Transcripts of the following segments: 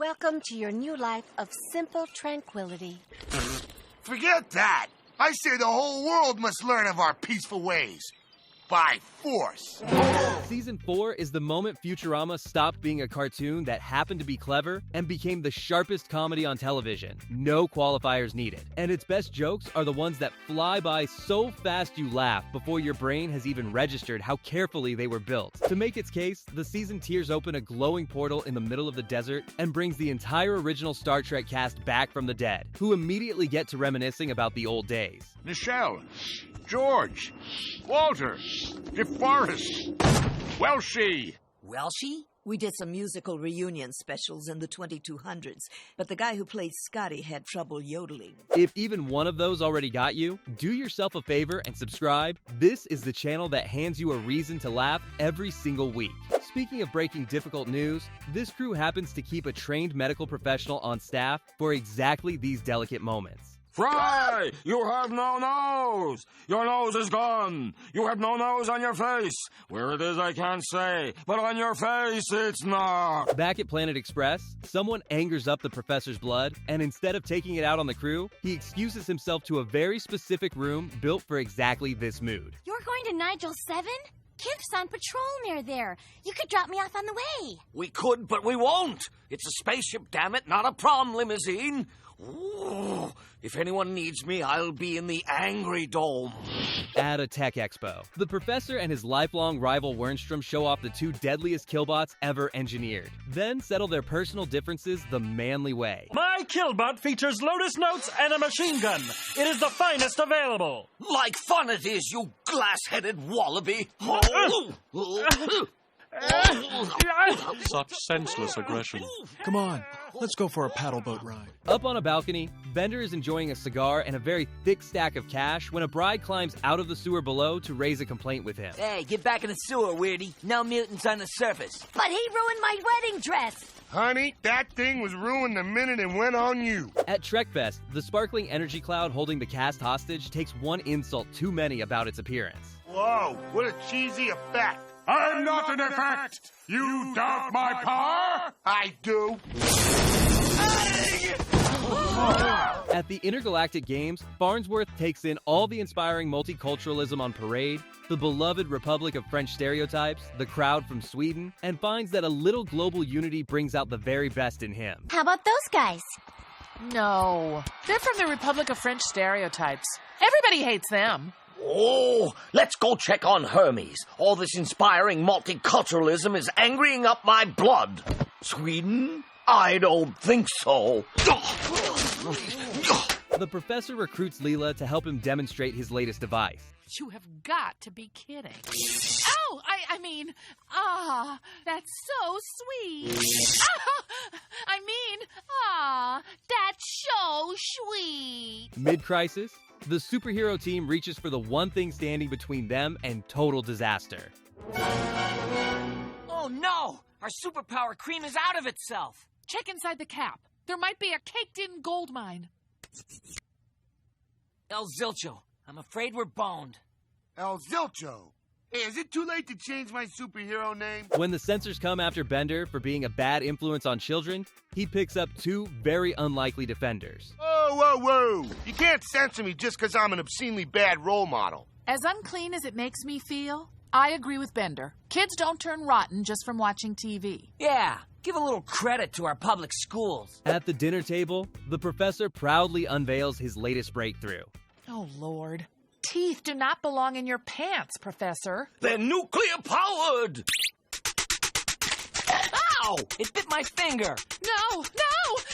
Welcome to your new life of simple tranquility. Forget that. I say the whole world must learn of our peaceful ways. By force. Season 4 is the moment Futurama stopped being a cartoon that happened to be clever and became the sharpest comedy on television. No qualifiers needed. And its best jokes are the ones that fly by so fast you laugh before your brain has even registered how carefully they were built. To make its case, the season tears open a glowing portal in the middle of the desert and brings the entire original Star Trek cast back from the dead, who immediately get to reminiscing about the old days. Nichelle, George, Walter, DeForest, Welshie. Welshie? We did some musical reunion specials in the 2200s, but the guy who played Scotty had trouble yodeling. If even one of those already got you, do yourself a favor and subscribe. This is the channel that hands you a reason to laugh every single week. Speaking of breaking difficult news, this crew happens to keep a trained medical professional on staff for exactly these delicate moments. Fry, you have no nose. Your nose is gone. You have no nose on your face. Where it is, I can't say, but on your face, it's not. Back at Planet Express, someone angers up the professor's blood, and instead of taking it out on the crew, he excuses himself to a very specific room built for exactly this mood. You're going to Nigel 7? Kemp's on patrol near there. You could drop me off on the way. We could, but we won't. It's a spaceship, damn it, not a prom limousine. Ooh, if anyone needs me, I'll be in the Angry Dome. At a tech expo, the professor and his lifelong rival Wernstrom show off the two deadliest killbots ever engineered, then settle their personal differences the manly way. My killbot features Lotus Notes and a machine gun. It is the finest available. Like fun it is, you glass-headed wallaby. Such senseless aggression. Come on, let's go for a paddle boat ride. Up on a balcony, Bender is enjoying a cigar and a very thick stack of cash when a bride climbs out of the sewer below to raise a complaint with him. Hey, get back in the sewer, weirdy. No mutants on the surface. But he ruined my wedding dress. Honey, that thing was ruined the minute it went on you. At Trekfest, the sparkling energy cloud holding the cast hostage takes one insult too many about its appearance. Whoa, what a cheesy effect. I'm not an effect. You doubt my power? I do. At the Intergalactic Games, Farnsworth takes in all the inspiring multiculturalism on parade, the beloved Republic of French stereotypes, the crowd from Sweden, and finds that a little global unity brings out the very best in him. How about those guys? No, they're from the Republic of French stereotypes. Everybody hates them. Oh, let's go check on Hermes. All this inspiring multiculturalism is angrying up my blood. Sweden? I don't think so. The professor recruits Leela to help him demonstrate his latest device. You have got to be kidding. Oh, that's so sweet. That's so sweet. Mid-crisis, the superhero team reaches for the one thing standing between them and total disaster. Oh no! Our superpower cream is out of itself. Check inside the cap. There might be a caked-in gold mine. El Zilcho, I'm afraid we're boned. El Zilcho. Hey, is it too late to change my superhero name? When the censors come after Bender for being a bad influence on children, he picks up two very unlikely defenders. Whoa. You can't censor me just because I'm an obscenely bad role model. As unclean as it makes me feel, I agree with Bender. Kids don't turn rotten just from watching TV. Yeah, give a little credit to our public schools. At the dinner table, the professor proudly unveils his latest breakthrough. Oh, Lord. Teeth do not belong in your pants, Professor. They're nuclear-powered! Ow! It bit my finger. No!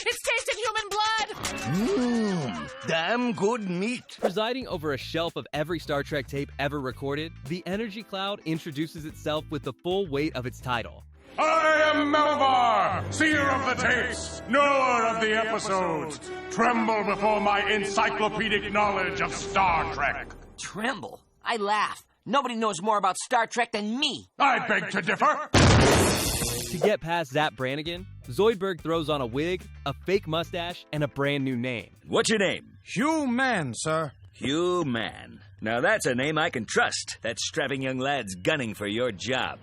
It's tasted human blood! Damn good meat. Presiding over a shelf of every Star Trek tape ever recorded, the Energy Cloud introduces itself with the full weight of its title. I am Melvar, seer of the tapes, knower of the episodes. Tremble before my encyclopedic knowledge of Star Trek. Tremble? I laugh. Nobody knows more about Star Trek than me. I beg to differ. To get past Zap Brannigan, Zoidberg throws on a wig, a fake mustache, and a brand new name. What's your name? Hugh Man, sir. Hugh Man. Now that's a name I can trust. That strapping young lad's gunning for your job.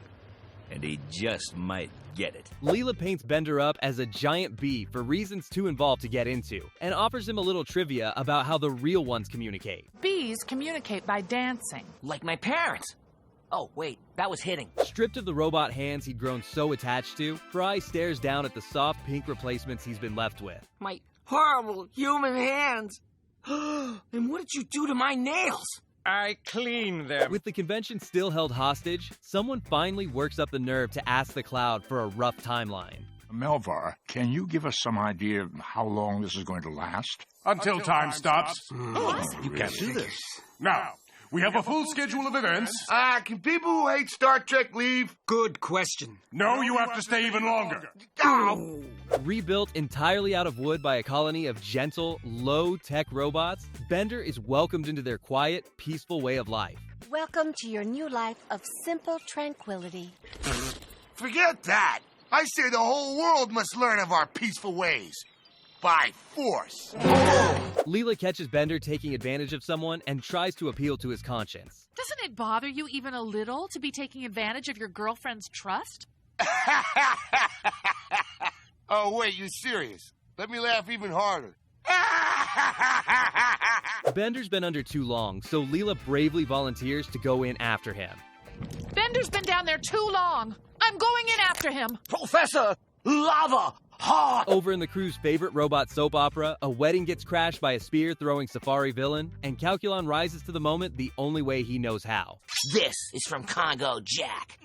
and he just might get it. Leela paints Bender up as a giant bee for reasons too involved to get into, and offers him a little trivia about how the real ones communicate. Bees communicate by dancing. Like my parents. Oh, wait, that was hitting. Stripped of the robot hands he'd grown so attached to, Fry stares down at the soft pink replacements he's been left with. My horrible human hands. And what did you do to my nails? I cleaned them. With the convention still held hostage, someone finally works up the nerve to ask the Cloud for a rough timeline. Melvar, can you give us some idea of how long this is going to last? Until time stops. You can't do this. Now, we have a full schedule of events. Can people who hate Star Trek leave? Good question. No, you have to stay even longer. Ow! Rebuilt entirely out of wood by a colony of gentle, low-tech robots, Bender is welcomed into their quiet, peaceful way of life. Welcome to your new life of simple tranquility. Forget that. I say the whole world must learn of our peaceful ways. By force. Leela catches Bender taking advantage of someone and tries to appeal to his conscience. Doesn't it bother you even a little to be taking advantage of your girlfriend's trust? Oh, wait, you serious? Let me laugh even harder. Bender's been under too long, so Leela bravely volunteers to go in after him. Bender's been down there too long. I'm going in after him. Professor, lava, hot. Over in the crew's favorite robot soap opera, a wedding gets crashed by a spear-throwing safari villain, and Calculon rises to the moment the only way he knows how. This is from Congo Jack.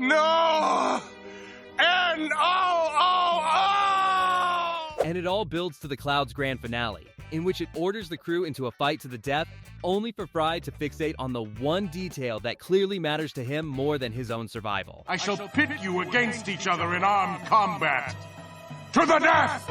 No! And And it all builds to the Cloud's grand finale, in which it orders the crew into a fight to the death, only for Fry to fixate on the one detail that clearly matters to him more than his own survival. I shall pit you against each other in armed combat. To the death!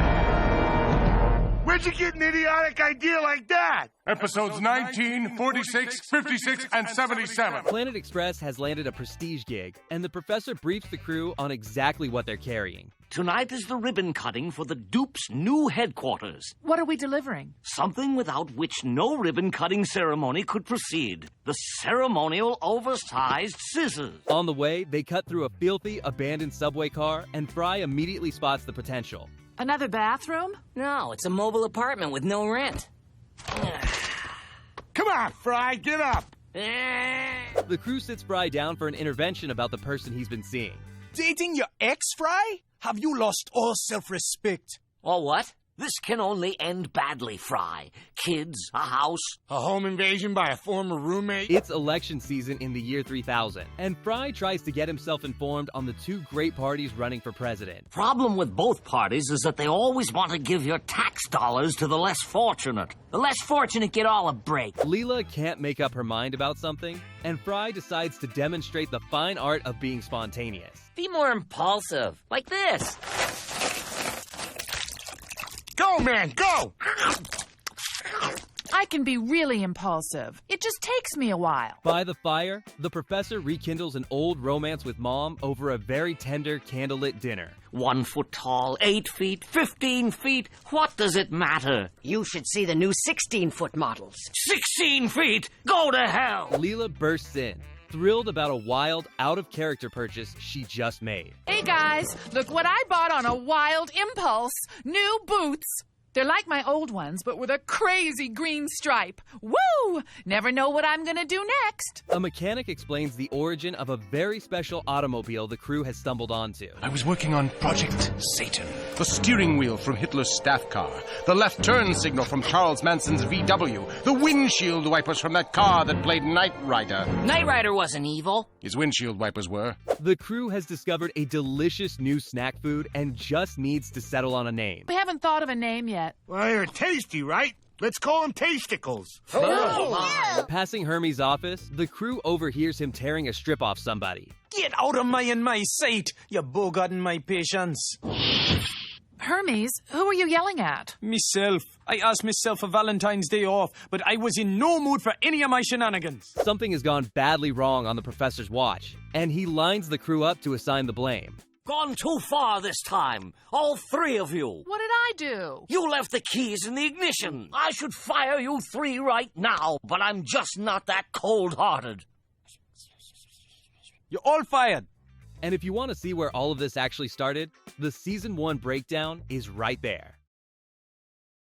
Where'd you get an idiotic idea like that? Episodes 19, 46, 56, and 77. Planet Express has landed a prestige gig, and the professor briefs the crew on exactly what they're carrying. Tonight is the ribbon cutting for the Dupe's new headquarters. What are we delivering? Something without which no ribbon cutting ceremony could proceed. The ceremonial oversized scissors. On the way, they cut through a filthy, abandoned subway car, and Fry immediately spots the potential. Another bathroom? No, it's a mobile apartment with no rent. Come on, Fry, get up! The crew sits Fry down for an intervention about the person he's been seeing. Dating your ex, Fry? Have you lost all self-respect? Or what? This can only end badly, Fry. Kids, a house. A home invasion by a former roommate? It's election season in the year 3000, and Fry tries to get himself informed on the two great parties running for president. Problem with both parties is that they always want to give your tax dollars to the less fortunate. The less fortunate get all a break. Leela can't make up her mind about something, and Fry decides to demonstrate the fine art of being spontaneous. Be more impulsive, like this. Go, man, go! I can be really impulsive. It just takes me a while. By the fire, the professor rekindles an old romance with Mom over a very tender candlelit dinner. 1 foot tall, 8 feet, 15 feet. What does it matter? You should see the new 16-foot models. 16 feet? Go to hell! Leela bursts in, thrilled about a wild, out-of-character purchase she just made. Hey guys, look what I bought on a wild impulse. New boots. They're like my old ones, but with a crazy green stripe. Woo! Never know what I'm gonna do next. A mechanic explains the origin of a very special automobile the crew has stumbled onto. I was working on Project Satan. The steering wheel from Hitler's staff car. The left turn signal from Charles Manson's VW. The windshield wipers from that car that played Knight Rider. Knight Rider wasn't evil. His windshield wipers were. The crew has discovered a delicious new snack food and just needs to settle on a name. We haven't thought of a name yet. Well, they're tasty, right? Let's call them Tasticles. Passing Hermes' office, the crew overhears him tearing a strip off somebody. Get out of my sight! You're bogarting my patience. Hermes, who are you yelling at? Myself. I asked myself for Valentine's Day off, but I was in no mood for any of my shenanigans. Something has gone badly wrong on the professor's watch, and he lines the crew up to assign the blame. gone too far this time. All three of you. What did I do? You left the keys in the ignition. I should fire you three right now, but I'm just not that cold-hearted. You're all fired. And if you want to see where all of this actually started, the Season 1 breakdown is right there.